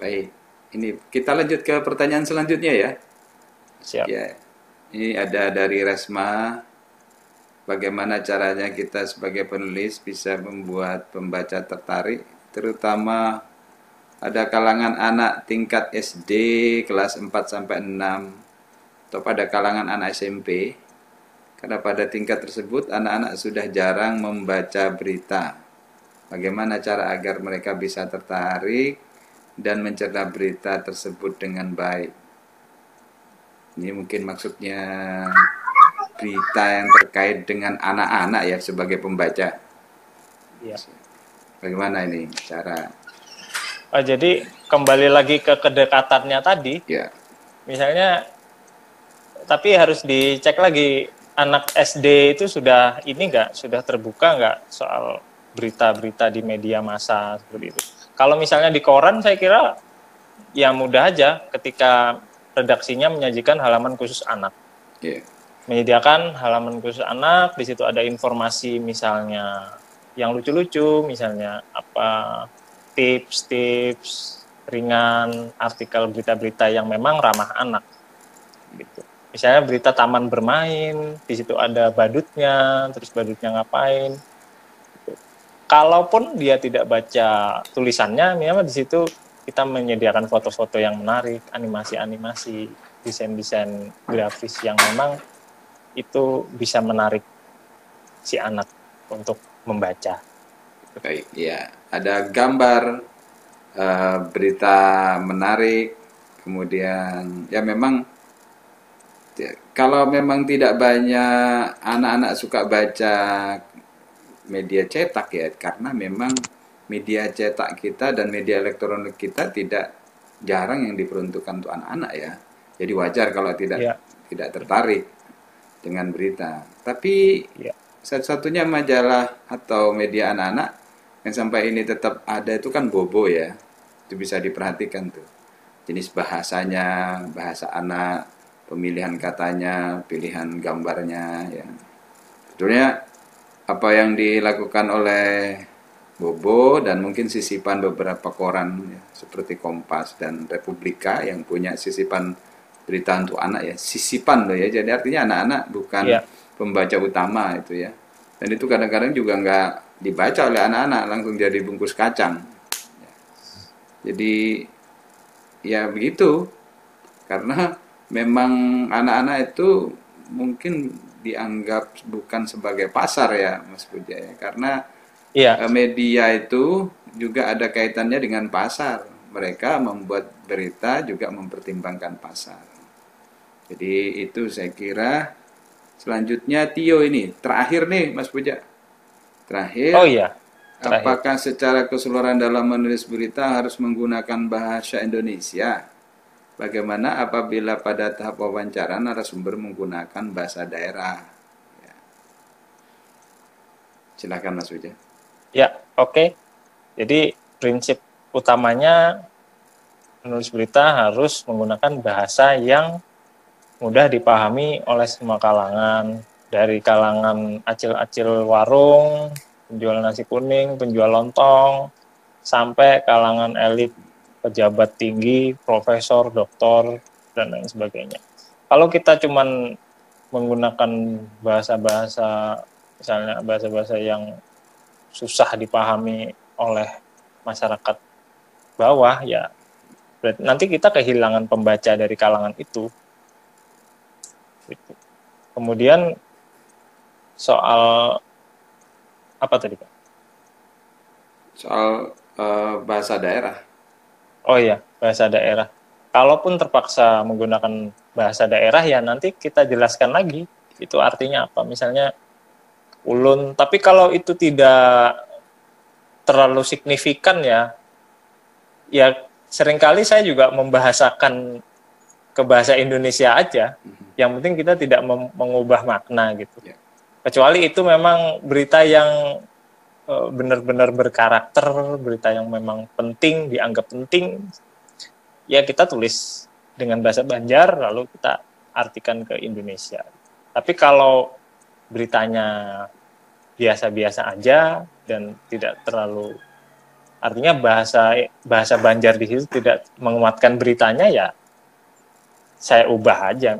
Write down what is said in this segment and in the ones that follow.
Baik, ini kita lanjut ke pertanyaan selanjutnya ya. Siap. Ya, ini ada dari Resma. Bagaimana caranya kita sebagai penulis bisa membuat pembaca tertarik, terutama ada kalangan anak tingkat SD kelas 4 sampai 6 atau pada kalangan anak SMP. Karena pada tingkat tersebut anak-anak sudah jarang membaca berita. Bagaimana cara agar mereka bisa tertarik dan mencerna berita tersebut dengan baik? Ini mungkin maksudnya berita yang terkait dengan anak-anak ya sebagai pembaca. Ya. Bagaimana ini cara? Jadi kembali lagi ke kedekatannya tadi, Ya, misalnya, tapi harus dicek lagi anak SD itu sudah ini sudah terbuka nggak soal berita-berita di media massa seperti itu. Kalau misalnya di koran, saya kira ya mudah aja ketika redaksinya menyajikan halaman khusus anak. ya, Menyediakan halaman khusus anak, di situ ada informasi misalnya yang lucu-lucu, misalnya apa tips-tips ringan, artikel berita-berita yang memang ramah anak gitu. Misalnya berita taman bermain, di situ ada badutnya, terus badutnya ngapain. Kalaupun dia tidak baca tulisannya, memang di situ kita menyediakan foto-foto yang menarik, animasi-animasi, desain-desain grafis yang memang itu bisa menarik si anak untuk membaca. baik. Ya, ada gambar, berita menarik, kemudian ya memang ya, kalau memang tidak banyak anak-anak suka baca media cetak ya, karena memang media cetak kita dan media elektronik kita tidak jarang yang diperuntukkan untuk anak-anak ya. Jadi wajar kalau tidak Ya, tidak tertarik dengan berita. Tapi ya, satu-satunya majalah atau media anak-anak yang sampai ini tetap ada itu kan Bobo ya. Itu bisa diperhatikan tuh. Jenis bahasanya, bahasa anak, pemilihan katanya, pilihan gambarnya ya. Sebetulnya apa yang dilakukan oleh Bobo dan mungkin sisipan beberapa koran ya, seperti Kompas dan Republika yang punya sisipan berita untuk anak ya, sisipan loh ya, jadi artinya anak-anak bukan ya, pembaca utama itu ya, dan itu kadang-kadang juga nggak dibaca oleh anak-anak, langsung jadi bungkus kacang. Jadi ya begitu, karena memang anak-anak itu mungkin dianggap bukan sebagai pasar ya Mas Puja ya, karena ya, media itu juga ada kaitannya dengan pasar. Mereka membuat berita juga mempertimbangkan pasar. Jadi itu saya kira. Selanjutnya Tio ini, terakhir nih Mas Puja. oh Terakhir, iya, terakhir. apakah secara keseluruhan dalam menulis berita harus menggunakan bahasa Indonesia? Bagaimana apabila pada tahap wawancara narasumber menggunakan bahasa daerah? Ya, silakan Mas Puja. Ya, oke. Jadi prinsip utamanya menulis berita harus menggunakan bahasa yang mudah dipahami oleh semua kalangan, dari kalangan acil-acil warung, penjual nasi kuning, penjual lontong, sampai kalangan elit, pejabat tinggi, profesor, doktor, dan lain sebagainya. Kalau kita cuman menggunakan bahasa-bahasa, misalnya bahasa-bahasa yang susah dipahami oleh masyarakat bawah, ya berarti nanti kita kehilangan pembaca dari kalangan itu. Gitu. Kemudian soal apa tadi Pak? Soal bahasa daerah. Oh iya, bahasa daerah. Kalaupun terpaksa menggunakan bahasa daerah, ya nanti kita jelaskan lagi itu artinya apa. Misalnya ulun, tapi kalau itu tidak terlalu signifikan, ya seringkali saya juga membahasakan ke bahasa Indonesia aja. Yang penting kita tidak mengubah makna gitu. Ya. Kecuali itu memang berita yang benar-benar berkarakter, berita yang memang penting, dianggap penting, ya kita tulis dengan bahasa Banjar lalu kita artikan ke Indonesia. Tapi kalau beritanya biasa-biasa aja dan tidak terlalu artinya bahasa Banjar di situ tidak menguatkan beritanya, ya saya ubah aja.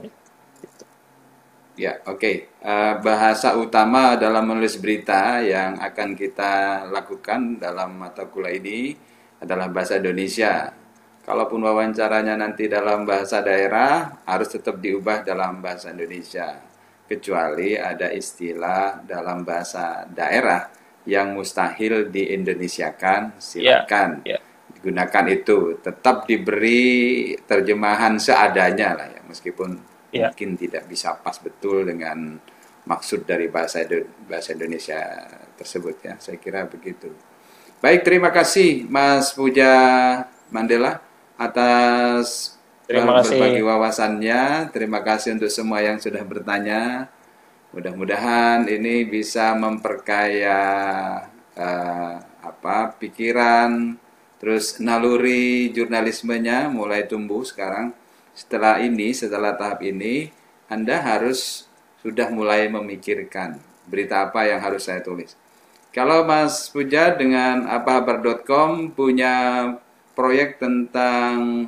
Ya, oke. Bahasa utama dalam menulis berita yang akan kita lakukan dalam mata kuliah ini adalah bahasa Indonesia. Kalaupun wawancaranya nanti dalam bahasa daerah, harus tetap diubah dalam bahasa Indonesia. Kecuali ada istilah dalam bahasa daerah yang mustahil diindonesiakan, silakan Ya, gunakan itu. Tetap diberi terjemahan seadanya lah ya, meskipun ya. mungkin tidak bisa pas betul dengan maksud dari bahasa Indonesia tersebut ya. Saya kira begitu. Baik, terima kasih Mas Puja Mandela atas Terima berbagi kasih. wawasannya. Terima kasih untuk semua yang sudah bertanya. Mudah-mudahan ini bisa memperkaya pikiran, terus naluri jurnalismenya mulai tumbuh sekarang. Setelah tahap ini, Anda harus sudah mulai memikirkan berita apa yang harus saya tulis. Kalau Mas Puja dengan apahabar.com punya proyek tentang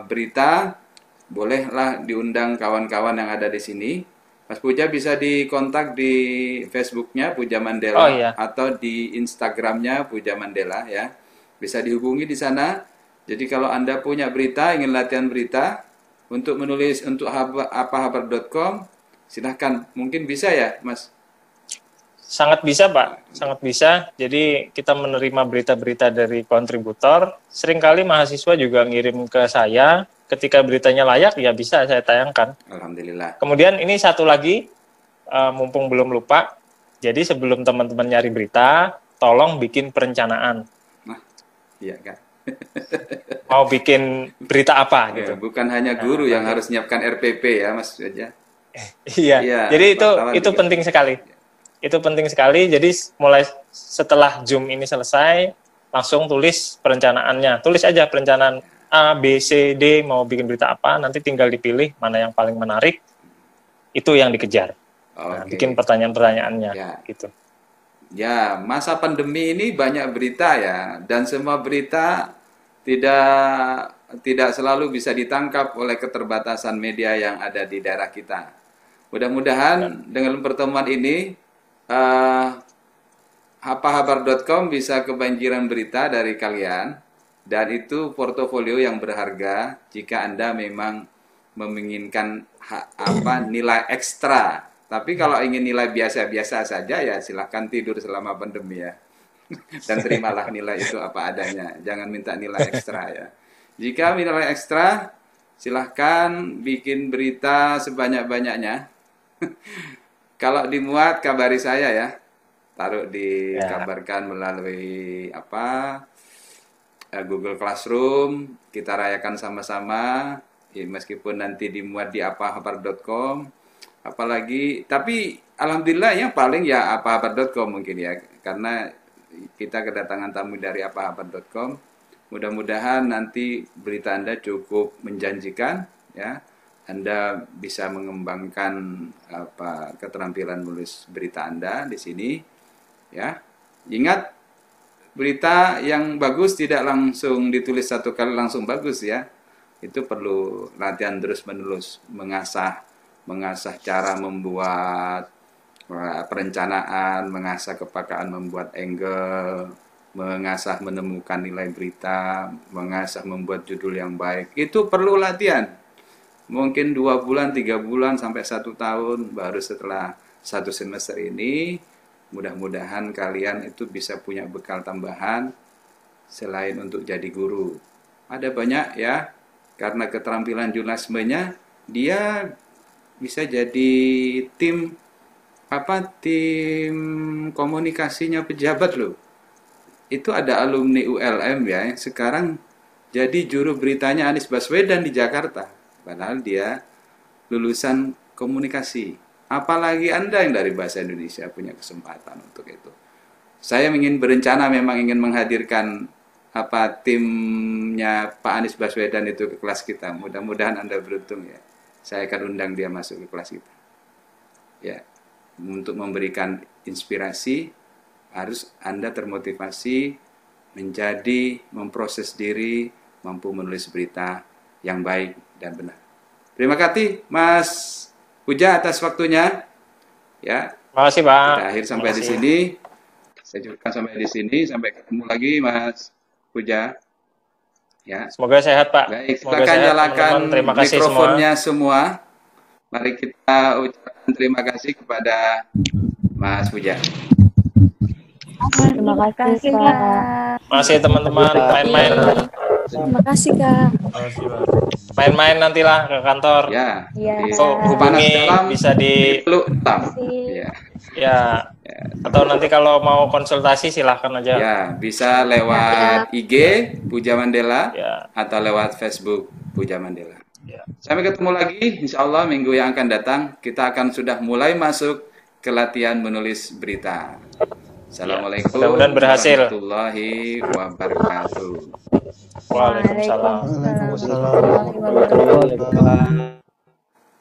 berita, bolehlah diundang kawan-kawan yang ada di sini. Mas Puja bisa dikontak di Facebooknya Puja Oh Mandela iya, atau di Instagramnya Puja Mandela ya. Bisa dihubungi di sana. Jadi kalau Anda punya berita, ingin latihan berita untuk menulis untuk apahabar.com, silahkan. Mungkin bisa ya, Mas? sangat bisa Pak, sangat bisa. Jadi kita menerima berita-berita dari kontributor. Seringkali mahasiswa juga ngirim ke saya. Ketika beritanya layak, ya bisa saya tayangkan. Alhamdulillah. Kemudian ini satu lagi, mumpung belum lupa. Jadi sebelum teman-teman nyari berita, tolong bikin perencanaan. Nah, iya kan? Mau bikin berita apa Ya, gitu. bukan hanya Nah, guru yang nanti. harus menyiapkan RPP ya, Mas Puja. Iya, Iya, jadi wartawan itu juga. penting sekali. Itu penting sekali. Jadi mulai setelah Zoom ini selesai, langsung tulis perencanaannya. Tulis aja perencanaan A, B, C, D, mau bikin berita apa, nanti tinggal dipilih mana yang paling menarik, itu yang dikejar. Nah, bikin Oke. pertanyaan-pertanyaannya Ya. gitu. Ya, masa pandemi ini banyak berita ya, dan semua berita tidak tidak selalu bisa ditangkap oleh keterbatasan media yang ada di daerah kita. Ya, Mudah-mudahan dengan pertemuan ini eh, hapahabar.com bisa kebanjiran berita dari kalian, dan itu portofolio yang berharga jika Anda memang menginginkan nilai ekstra. Tapi kalau ingin nilai biasa-biasa saja ya silahkan tidur selama pandemi ya. Dan terimalah nilai itu apa adanya. Jangan minta nilai ekstra ya. Jika nilai ekstra, silahkan bikin berita sebanyak-banyaknya. Kalau dimuat kabari saya ya. Taruh ya, dikabarkan melalui Google Classroom, kita rayakan sama-sama. Ya, meskipun nanti dimuat di apahabar.com, apalagi tapi alhamdulillah yang paling ya apahabar.com mungkin ya, karena kita kedatangan tamu dari apahabar.com. Mudah-mudahan nanti berita Anda cukup menjanjikan ya. Anda bisa mengembangkan keterampilan menulis berita Anda di sini ya. Ingat, berita yang bagus tidak langsung ditulis satu kali langsung bagus ya. Itu perlu latihan terus-menerus, mengasah cara membuat perencanaan, mengasah kepekaan membuat angle, mengasah menemukan nilai berita, mengasah membuat judul yang baik. Itu perlu latihan. Mungkin 2 bulan, 3 bulan, sampai 1 tahun, baru setelah 1 semester ini, mudah-mudahan kalian itu bisa punya bekal tambahan selain untuk jadi guru. Ada banyak ya, karena keterampilan jurnalismenya, dia bisa jadi tim tim komunikasinya pejabat loh. Itu ada alumni ULM ya, yang sekarang jadi juru beritanya Anies Baswedan di Jakarta. Padahal dia lulusan komunikasi. Apalagi Anda yang dari bahasa Indonesia punya kesempatan untuk itu. Saya ingin berencana memang ingin menghadirkan timnya Pak Anies Baswedan itu ke kelas kita. Mudah-mudahan Anda beruntung ya. Saya akan undang dia masuk ke kelas kita. Ya, untuk memberikan inspirasi harus Anda termotivasi menjadi memproses diri, mampu menulis berita yang baik dan benar. Terima kasih Mas Puja atas waktunya. Ya, Makasih, Pak. kita akhir sampai di sini. Saya cukupkan sampai di sini. Sampai ketemu lagi Mas Puja. Ya. Semoga sehat, Pak. Baik, Semoga silakan sehat, nyalakan teman-teman. Terima kasih mikrofonnya semua. Mari kita ucapkan terima kasih kepada Mas Puja. Terima kasih, Kak. Masih teman-teman main-main. Terima kasih, Kak. Main-main nantilah ke kantor. Ya. Iya. Panas Hubungi dalam, bisa di peluk dalam. Iya. Ya. ya atau nanti kalau mau konsultasi silahkan aja. Ya, bisa lewat IG Puja Mandela Ya. atau lewat Facebook Puja Mandela. Ya. Sampai ketemu lagi, insya Allah minggu yang akan datang kita akan sudah mulai masuk ke latihan menulis berita. Assalamualaikum Mudah-mudahan berhasil. warahmatullahi wabarakatuh. Waalaikumsalam. Waalaikumsalam warahmatullahi wabarakatuh.